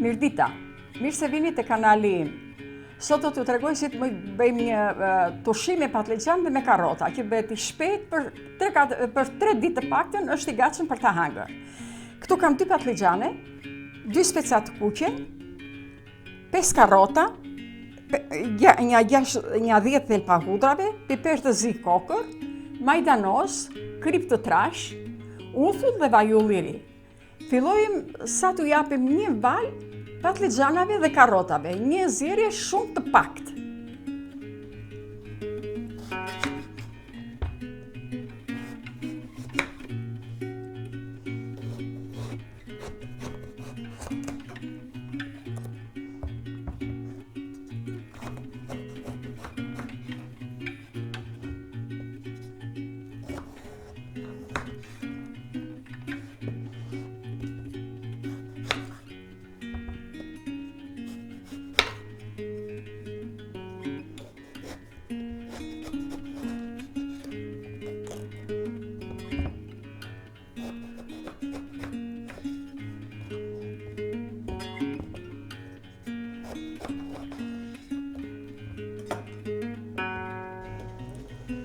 Mirdita, mirë se vini te kanali im. Sot do t'ju tregoj si të bëjmë një tushim me patligjan dhe me karrota, që bëhet i shpejt për 3 ditë të paktën është i gatshëm për ta hangër. Këtu kam 2 patligjane, 2 speca të kuqe, 5 karrota, një 10 thelpa hudrave, piper të zi kokër, majdanoz, krip të trash, uthull dhe vaj ulliri. Fillojmë sa t'u japim një val patligjanave dhe karrotave, një zjerje shumë të paktë.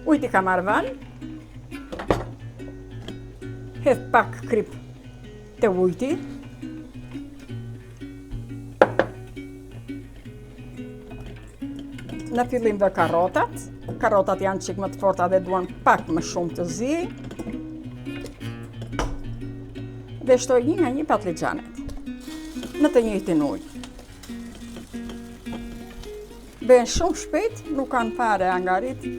Ujtë i ka marrë val, hedh pak krip të ujti, në fillim dhe karrotat janë qik më të forta dhe duan pak më shumë të zi, dhe shtoj një nga një patligjanet në të njëjtin ujë. Bëhen shumë shpejt, nuk kanë fare angarit.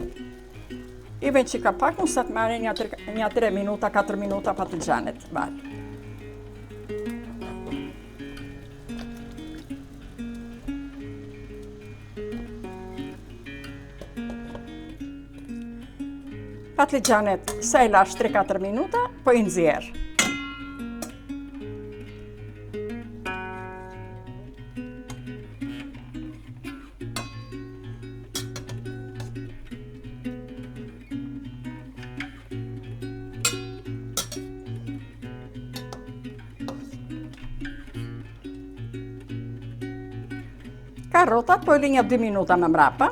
I ven që ka pak, unë sa të marrë një 3 minuta, 4 minuta patligjanet val. Patligjanet sa i lash 3-4 minuta, po i nxjerr. Karrotat po i lë një 2 minuta më mrapa,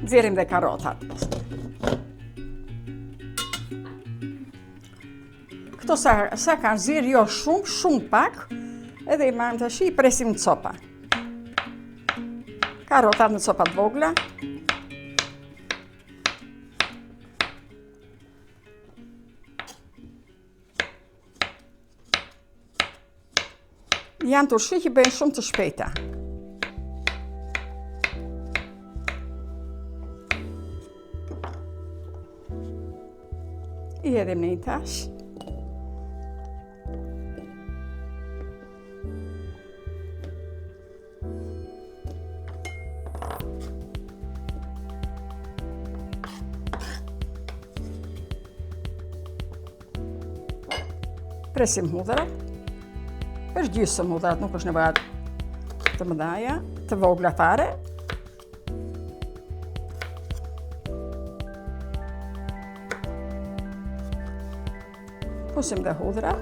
nxjerrim dhe karrotat. Këto sa kanë zirë jo shumë pak, edhe i marrim tash i presim në copa. Karrotat në copa të vogla. Janë turshi që bëjnë shumë të shpejta. I edhim në një tash. Presim hudrat. Është gjysmë hudrat, nuk është nevojë të mëdha, të vogla fare. Pusim dhe hudrat.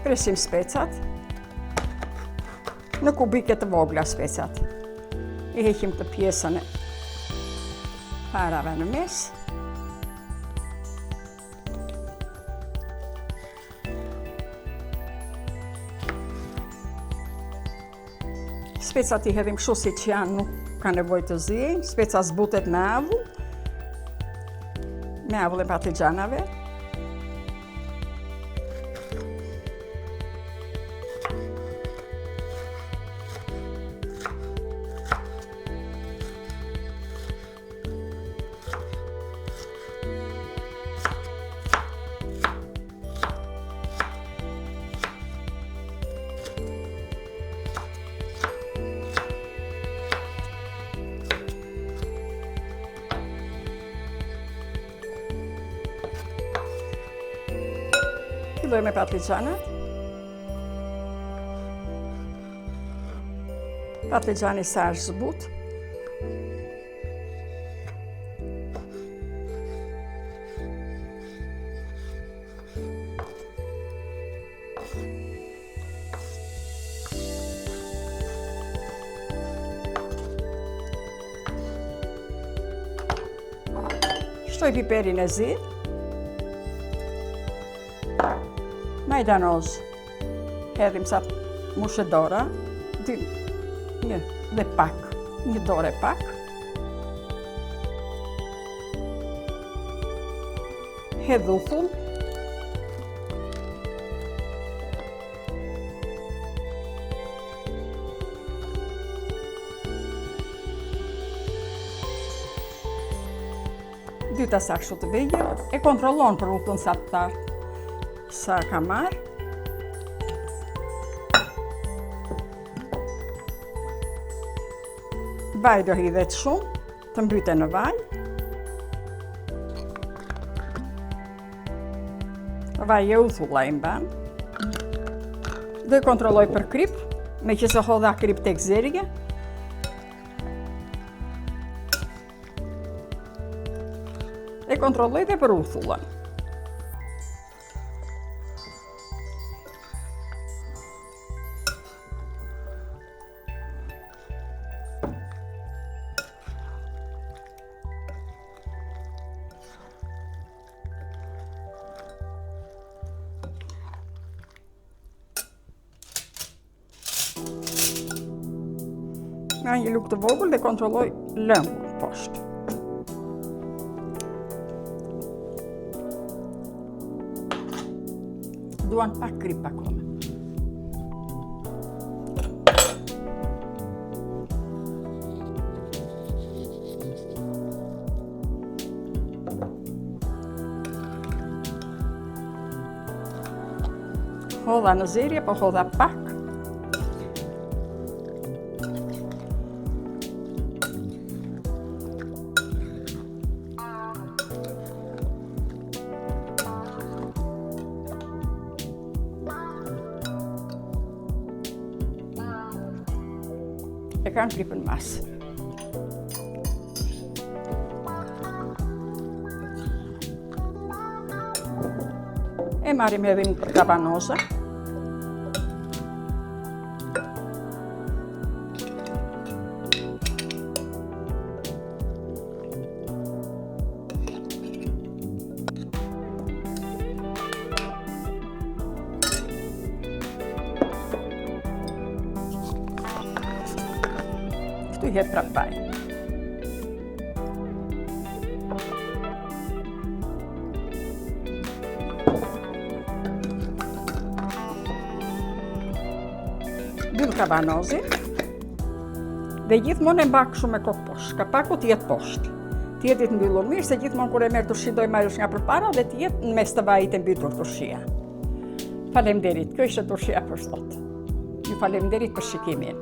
Presim specat. Në kubike të vogla specat. I heqim të pjesën e parave në mes. Specat i hedhim kështu si që janë, nuk ka nevojë të ziejnë. Speca zbutet me avull. Me avull e patligjanave. Filloj me patligjanat. Patligjani sa është zbut. shtoj piperin e zi. Majdanoz. Hedhim sa mushedora. Dhe pak. Një dorë pak. Hedh uthull. Dyta sa kështu të vegjël, e kontrollon për uthull sa ka marrë. Vaj do hidhet shumë, të mbyte në vaj. Vaj e uthulla i mban. Do i kontrolloj për krip, me që se hodha krip tek zerje. E kontrolloj dhe për uthullën. Nga një lukë të vogël dhe kontrolloj lëngun poshtë. Duan pak krip akome. Hodha në zerje, po hodha pak. E kanë kripën mas. E marrim edhe një kabanoza. Këtu i hedh prap vaj. Mbyll kabanozin dhe gjithmonë e mbak shumë me kokë poshtë. Kapaku të jetë poshtë. Të jetë i mbyllur mirë, se gjithmonë kur e merr turshi do e marrësh nga përpara dhe të jetë në mes të vajit e mbytur turshia. Faleminderit. Kjo ishte turshia për sot. Ju faleminderit për shikimin.